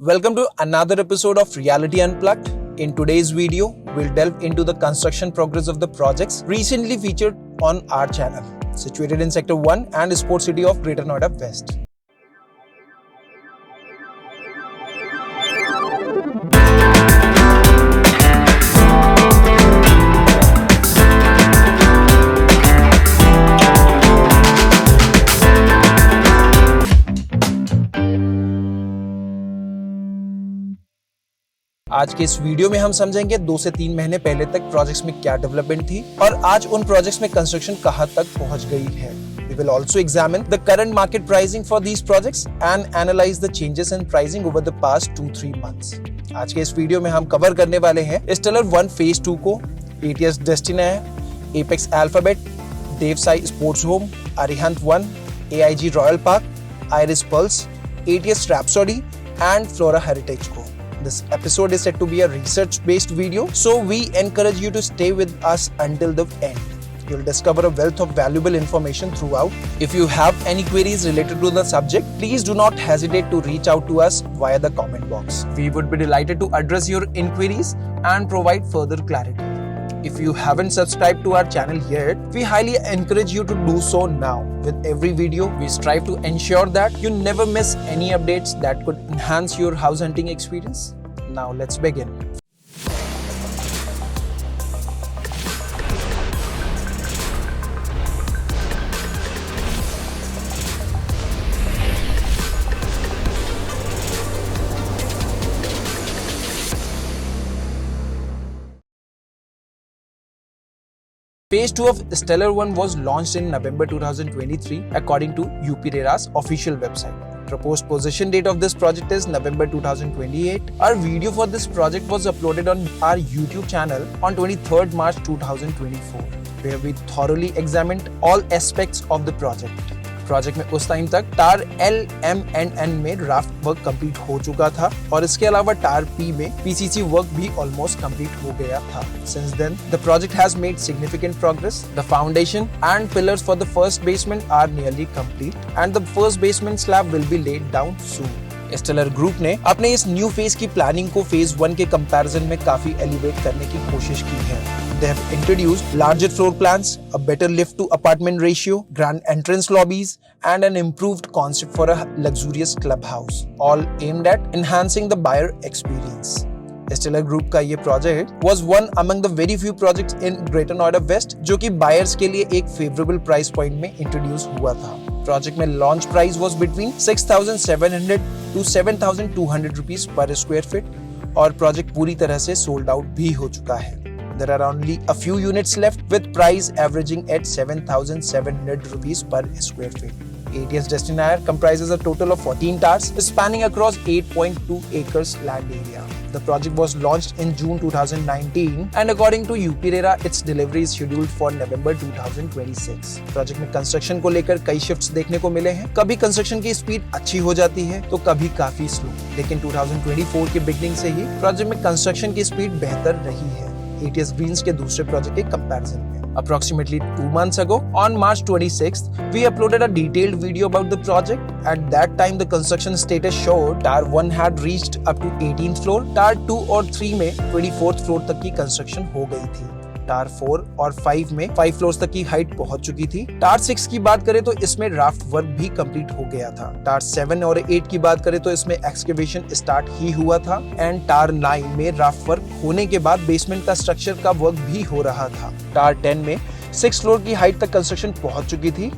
Welcome to another episode of Reality Unplugged. In today's video, we'll delve into the construction progress of the projects recently featured on our channel, situated in Sector 1 and Sports City of Greater Noida West. आज के इस video में हम समझेंगे 2 से 3 महीने पहले तक प्रोजेक्ट्स में क्या डेवलपमेंट थी और आज उन प्रोजेक्ट्स में कंस्ट्रक्शन कहां तक पहुंच गई है. We will also examine the current market pricing for these projects and analyze the changes in pricing over the past 2-3 months. आज के इस वीडियो में हम कवर करने वाले हैं स्टेलर 1 फेज 2 को, ATS Destinaire, Apex Alphabet, Devsai sports home, Arihant 1, AIG royal park, Iris Pulse, ATS Rhapsody and Flora Heritage को. This episode is said to be a research-based video, so we encourage you to stay with us until the end. You'll discover a wealth of valuable information throughout. If you have any queries related to the subject, please do not hesitate to reach out to us via the comment box. We would be delighted to address your inquiries and provide further clarity. If you haven't subscribed to our channel yet, we highly encourage you to do so now. With every video, we strive to ensure that you never miss any updates that could enhance your house hunting experience. Now let's begin. Phase 2 of Stellar 1 was launched in November 2023 according to UP-RERA's official website. Proposed possession date of this project is November 2028. Our video for this project was uploaded on our YouTube channel on 23rd March 2024, where we thoroughly examined all aspects of the project. Project में उस time तक टार LMNN में draft work complete हो चुका था और इसके अलावा टार P में PCC वर्क भी ऑलमोस्ट कंप्लीट हो गया था. Since then, the project has made significant progress. The foundation and pillars for the first basement are nearly complete, and the first basement slab will be laid down soon. Stellar group ने अपने इस new phase की planning को phase 1 के comparison में काफी elevate करने की कोशिश की है. They have introduced larger floor plans, a better lift to apartment ratio, grand entrance lobbies, and an improved concept for a luxurious clubhouse, all aimed at enhancing the buyer experience. Stellar group का ये project was one among the very few projects in Greater Noida West जो कि buyers के लिए एक favourable price point में introduce हुआ था. प्रोजेक्ट में launch price was between 6,700 to 7,200 rupees per square feet और प्रोजेक्ट पूरी तरह से सोल्ड आउट भी हो चुका है. There are only a few units left with price averaging at 7,700 rupees per square feet. ATS Destinare comprises a total of 14 towers spanning across 8.2 acres land area. The project was launched in June 2019 and according to UP-RERA, its delivery is scheduled for November 2026. Project में construction को लेकर कई shifts देखने को मिले हैं. कभी construction की स्पीड अच्छी हो जाती है तो कभी काफी स्लो, लेकिन 2024 के बिगनिंग से ही प्रोजेक्ट में कंस्ट्रक्शन की स्पीड बेहतर रही है ATS Greens के दूसरे प्रोजेक्ट के कंपैरिजन में. Approximately 2 months ago, on March 26th, we uploaded a detailed video about the project. At that time, the construction status showed Tower 1 had reached up to 18th floor, Tower 2 और 3 में 24th floor तक की construction हो गई थी. टार 4 और 5 में 5 floors तक की हाइट पहुंच चुकी थी. टार 6 की बात करें तो इसमें ड्राफ्ट वर्क भी कंप्लीट हो गया था. टार 7 और 8 की बात करें तो इसमें एक्सकेवेशन स्टार्ट ही हुआ था एंड टार 9 में ड्राफ्ट वर्क होने के बाद बेसमेंट का स्ट्रक्चर का वर्क भी हो रहा था. टार 10 में 6 फ्लोर की हाइट तक कंस्ट्रक्शन पहुंच चुकी थी.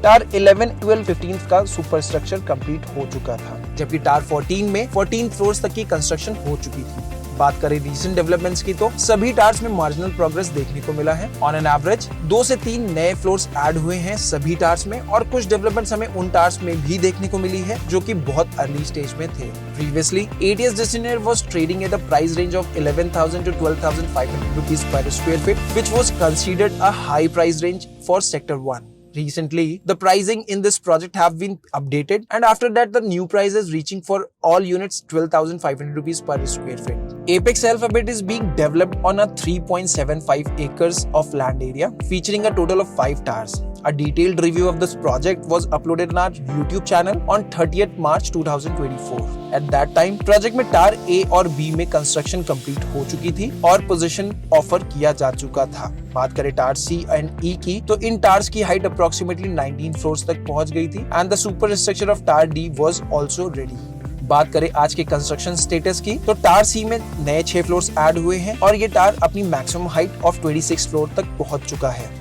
टार 11, 12, 15 का सुपर स्ट्रक्चर कंप्लीट हो चुका था, जबकि टार 14 में 14 फ्लोर्स तक की कंस्ट्रक्शन हो चुकी थी. बात करें रीसेंट डेवलपमेंट्स की तो सभी टावर्स में मार्जिनल प्रोग्रेस देखने को मिला है. ऑन एन एवरेज 2 से 3 नए फ्लोर्स ऐड हुए हैं सभी टावर्स में और कुछ डेवलपमेंट्स हमें उन टावर्स में भी देखने को मिली है जो कि बहुत अर्ली स्टेज में थे. Previously, ATS Destinare was trading at a price range of 11,000 to 12,500 rupees per square feet, which was considered a high price range for Sector 1. Recently, the pricing in this project have been updated and after that the new price is reaching for all units 12,500 rupees per square feet. Apex Alphabet is being developed on a 3.75 acres of land area featuring a total of 5 towers. A detailed review of this project was uploaded on our YouTube channel on 30th March 2024. At that time, project में टार A और B में construction complete हो चुकी थी और position offer किया जा चुका था। बात करें टार C एंड E की, तो इन टार्स की हाइट अप्रोक्सीमेटली 19 फ्लोर्स तक पहुंच गई थी and the super structure of tar D was also ready. बात करें आज के कंस्ट्रक्शन स्टेटस की, तो टार सी में नए 6 फ्लोर्स ऐड हुए हैं और ये टार अपनी मैक्सिमम हाइट ऑफ 26 फ्लोर तक पहुंच चुका है।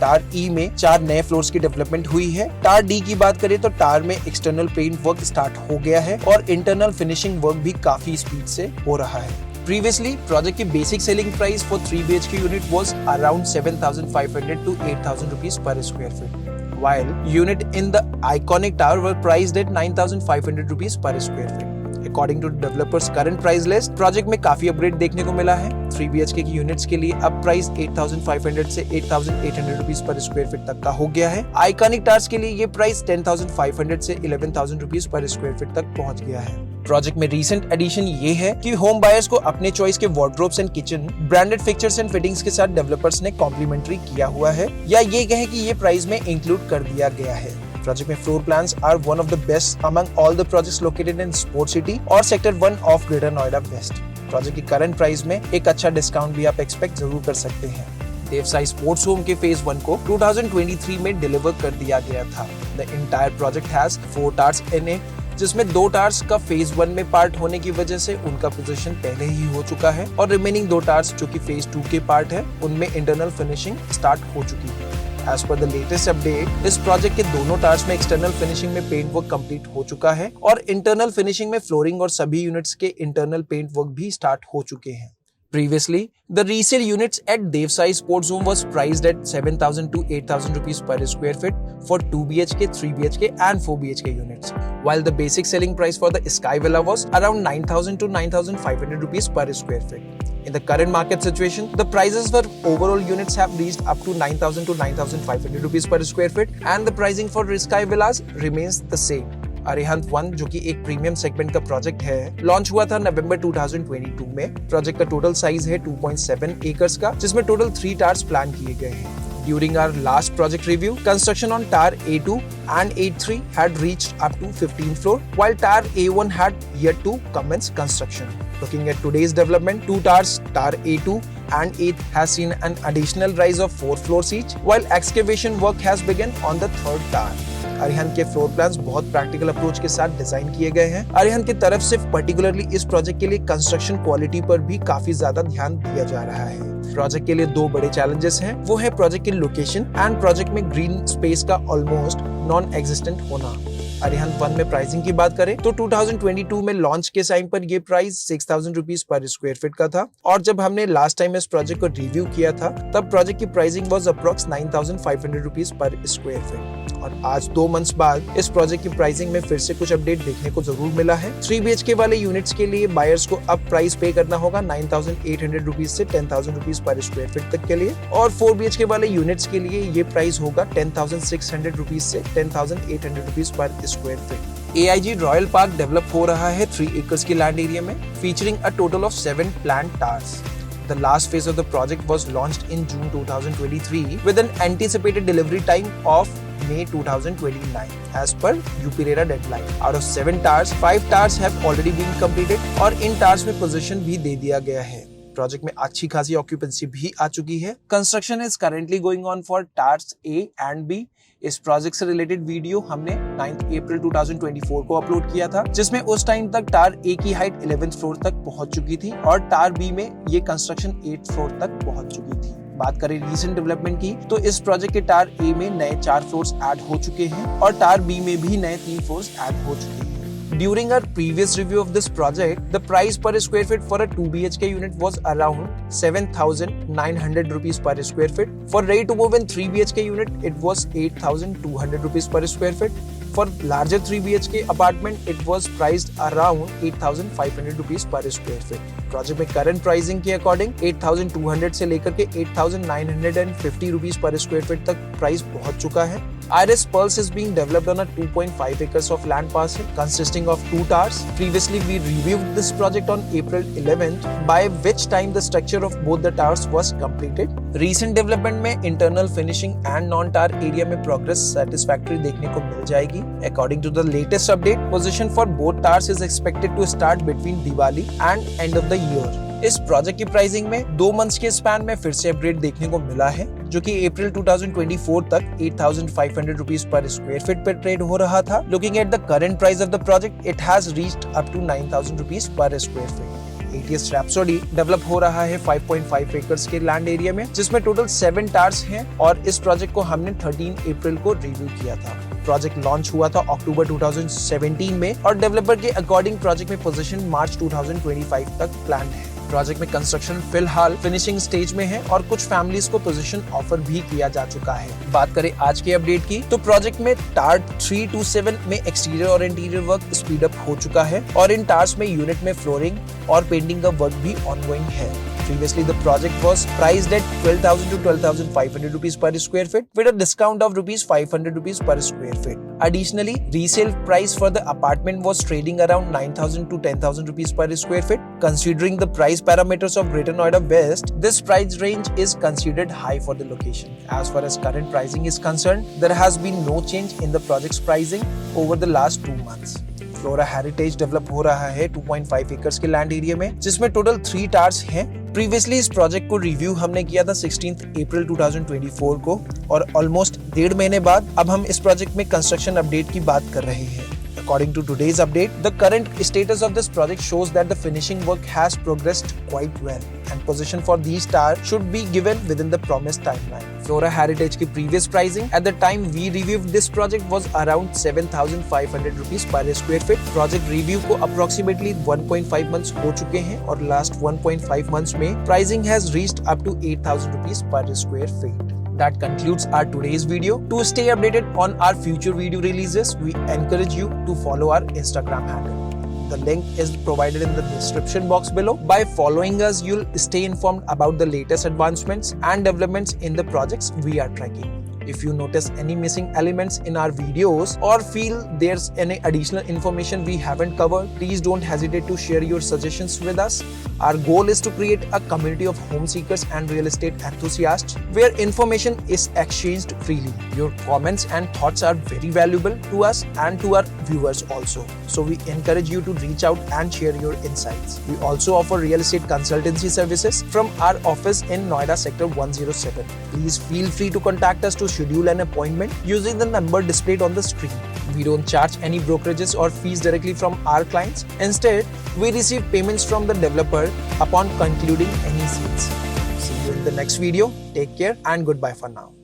टार ई में 4 नए फ्लोर्स की डेवलपमेंट हुई है। टार डी की बात करें तो टार में एक्सटर्नल पेंट वर्क स्टार्ट हो गया है और इंटरनल फिनिशिंग वर्क भी काफी स्पीड से हो रहा है। Previously, project की basic selling price for 3 BHK unit was around 7,500 to 8,000 rupees per square feet, while unit in the iconic tower were priced at 9,500 rupees per square feet. According to developers current price list, project में काफी upgrade देखने को मिला है। 3 BHK की units के लिए अब प्राइस 8,500 से 8,800 रुपीस पर स्क्वायर फीट तक का हो गया है। आइकॉनिक टावर्स के लिए ये प्राइस 10,500 से 11,000 रुपीस पर स्क्वायर फीट तक पहुंच गया है। प्रोजेक्ट में रीसेंट एडिशन ये है कि होम बायर्स को अपने चॉइस के wardrobes and kitchen branded fixtures and fittings के साथ डेवलपर्स ने कॉम्प्लीमेंट्री किया हुआ है, या ये कहे कि ये प्राइस में इंक्लूड कर दिया गया है। प्रोजेक्ट में floor plans are one of the best among all the projects located in sports city और सेक्टर 1 ऑफ ग्रेटर नोएडा वेस्ट। प्रोजेक्ट की करंट प्राइस में एक अच्छा डिस्काउंट भी आप एक्सपेक्ट जरूर कर सकते हैं। देवसाई स्पोर्ट्स होम के फेज 1 को 2023 में डिलीवर कर दिया गया था। The entire project has 4 towers in it, जिसमें 2 टावर्स का फेज 1 में पार्ट होने की वजह से उनका पोजीशन पहले ही हो चुका है और रिमेनिंग 2 टावर्स जो कि फेज 2 के पार्ट है उनमें इंटरनल फिनिशिंग स्टार्ट हो चुकी है। As per the latest update, इस प्रोजेक्ट के दोनों टावर्स में एक्सटर्नल फिनिशिंग में पेंट वर्क कंप्लीट हो चुका है और इंटरनल फिनिशिंग में फ्लोरिंग और सभी यूनिट्स के इंटरनल पेंट वर्क भी स्टार्ट हो चुके हैं। Previously, the resale units at Devsai Sports Home was priced at 7,000 to 8,000 rupees per square feet for 2 BHK, 3 BHK and 4 BHK units, while the basic selling price for the Sky Villa was around 9,000 to 9,500 rupees per square feet. In the current market situation, the prices for overall units have reached up to 9,000 to 9,500 rupees per square feet and the pricing for Sky Villas remains the same. Arihant 1 जो कि एक premium segment का project है, launch हुआ था नवंबर 2022 में। Project का total size है 2.7 एकर्स का, जिसमें टोटल 3 टावर्स प्लान किए गए हैं। During our last project review, construction on Tower A2 and A3 had reached up to 15th floor, while Tower A1 had yet to commence construction. Looking at today's development, 2 towers, Tower A2 and A3 has seen an additional rise of 4 floors each, while excavation work has begun on the 3rd tower. Arihant के floor plans बहुत practical approach के साथ design किए गए हैं। अरिहंत की तरफ से पर्टिकुलरली इस प्रोजेक्ट के लिए कंस्ट्रक्शन क्वालिटी पर भी काफी ज्यादा ध्यान दिया जा रहा है। प्रोजेक्ट के लिए 2 बड़े चैलेंजेस हैं, वो है प्रोजेक्ट की लोकेशन एंड प्रोजेक्ट में ग्रीन स्पेस का ऑलमोस्ट नॉन एग्जिस्टेंट होना। अरिहंत 1 में प्राइसिंग की बात करें तो 2022 में लॉन्च के टाइम पर ये price 6,000 rupees per square feet का था और जब हमने लास्ट टाइम इस प्रोजेक्ट को रिव्यू किया था तब प्रोजेक्ट की pricing was approx 9,500 rupees per square feet. और आज 2 मंथ्स बाद इस प्रोजेक्ट की प्राइसिंग में फिर से कुछ अपडेट देखने को जरूर मिला है। 3 BHK वाले यूनिट्स के लिए बायर्स को अब प्राइस पे करना होगा 9,800 रुपीस से 10,000 रुपीस पर स्क्वायर फीट तक के लिए और 4 BHK वाले यूनिट्स के लिए ये प्राइस होगा 10,600 रुपीस से 10,800 rupees per square feet. AIG royal park develop हो रहा है 3 एकर्स की लैंड एरिया में, featuring a total of 7 planned towers. The last phase of the project was launched in June 2023 with an anticipated delivery time of May 2029 as per UPRERA deadline. Out of 7 towers, 5 towers have already been completed और इन towers में position भी दे दिया गया है। Project में अच्छी खासी occupancy भी आ चुकी है। Construction is currently going on for towers A and B। इस प्रोजेक्ट से रिलेटेड वीडियो हमने 9 अप्रैल 2024 को अपलोड किया था, जिसमें उस टाइम तक टावर A की हाइट 11th फ्लोर तक पहुंच चुकी थी और टावर B में ये कंस्ट्रक्शन 8th फ्लोर तक पहुंच चुकी थी। बात करें रीसेंट डेवलपमेंट की तो इस प्रोजेक्ट के टावर A में नए 4 फ्लोर्स ऐड हो चुके हैं और टावर B में भी नए 3 फ्लोर्स ऐड हो चुके हैं। During our previous review of this project, the price per square feet for a 2 BHK unit was around 7,900 rupees per square feet. For ready to move in 3 BHK unit, it was 8,200 rupees per square feet. For larger 3 BHK apartment, it was priced around 8,500 rupees per square feet. Project में current pricing के according 8,200 से लेकर के 8,950 rupees per square feet तक price पहुंच चुका है। Iris Pulse is being developed on a 2.5 acres of land parcel consisting of 2 towers. Previously, we reviewed this project on April 11th, by which time the structure of both the towers was completed. Recent development में internal finishing and non-tower area में progress satisfactory देखने को मिल जाएगी. According to the latest update, position for both towers is expected to start between Diwali and end of the year. इस project की pricing में 2 months के span में फिर से अपग्रेड देखने को मिला है, जो कि अप्रैल 2024 तक 8,500 रुपीस पर स्क्वायर फीट पर ट्रेड हो रहा था. Looking at the current price of the project, it has reached up to 9,000 rupees per square feet. ATS Rhapsody develop हो रहा है 5.5 एकर्स के लैंड एरिया में, जिसमें टोटल 7 टावर्स हैं और इस प्रोजेक्ट को हमने 13 अप्रैल को रिव्यू किया था. प्रोजेक्ट लॉन्च हुआ था अक्टूबर 2017 में और डेवलपर के अकॉर्डिंग प्रोजेक्ट में पोजीशन मार्च 2025 तक प्लान है. प्रोजेक्ट में कंस्ट्रक्शन फिलहाल फिनिशिंग स्टेज में है और कुछ फैमिलीज को पोजीशन ऑफर भी किया जा चुका है. बात करें आज के अपडेट की, तो प्रोजेक्ट में टावर 3 to 7 में एक्सटीरियर और इंटीरियर वर्क स्पीड अप हो चुका है और इन टावर्स में यूनिट में फ्लोरिंग और पेंटिंग का वर्क भी ऑनगोइंग है. Previously, the project was priced at 12,000 to 12,500 rupees per square feet with a discount of rupees 500 rupees per square feet. Additionally, resale price for the apartment was trading around 9,000 to 10,000 rupees per square feet. Considering the price parameters of Greater Noida West, this price range is considered high for the location. As far as current pricing is concerned, there has been no change in the project's pricing over the last 2 months. Flora heritage develop हो रहा है 2.5 acres के land area में, जिसमें total 3 towers हैं. Previously इस project को review हमने किया था 16 अप्रैल 2024 को और ऑलमोस्ट 1.5 महीने बाद अब हम इस प्रोजेक्ट में कंस्ट्रक्शन अपडेट की बात कर रहे हैं. According to today's update, the current status of this project shows that the finishing work has progressed quite well and position for these towers should be given within the promised timeline. Flora Heritage की previous pricing at the time we reviewed this project was around 7,500 rupees per square feet. Project review को approximately 1.5 months हो चुके हैं और last 1.5 months में pricing has reached up to 8,000 rupees per square feet. That concludes our today's video. To stay updated on our future video releases, we encourage you to follow our Instagram handle. The link is provided in the description box below. By following us, you'll stay informed about the latest advancements and developments in the projects we are tracking. If you notice any missing elements in our videos or feel there's any additional information we haven't covered, please don't hesitate to share your suggestions with us. Our goal is to create a community of home seekers and real estate enthusiasts where information is exchanged freely. Your comments and thoughts are very valuable to us and to our viewers also. So we encourage you to reach out and share your insights. We also offer real estate consultancy services from our office in Noida Sector 107. Please feel free to contact us to schedule an appointment using the number displayed on the screen. We don't charge any brokerages or fees directly from our clients. Instead, we receive payments from the developer upon concluding any sales. See you in the next video. Take care and goodbye for now.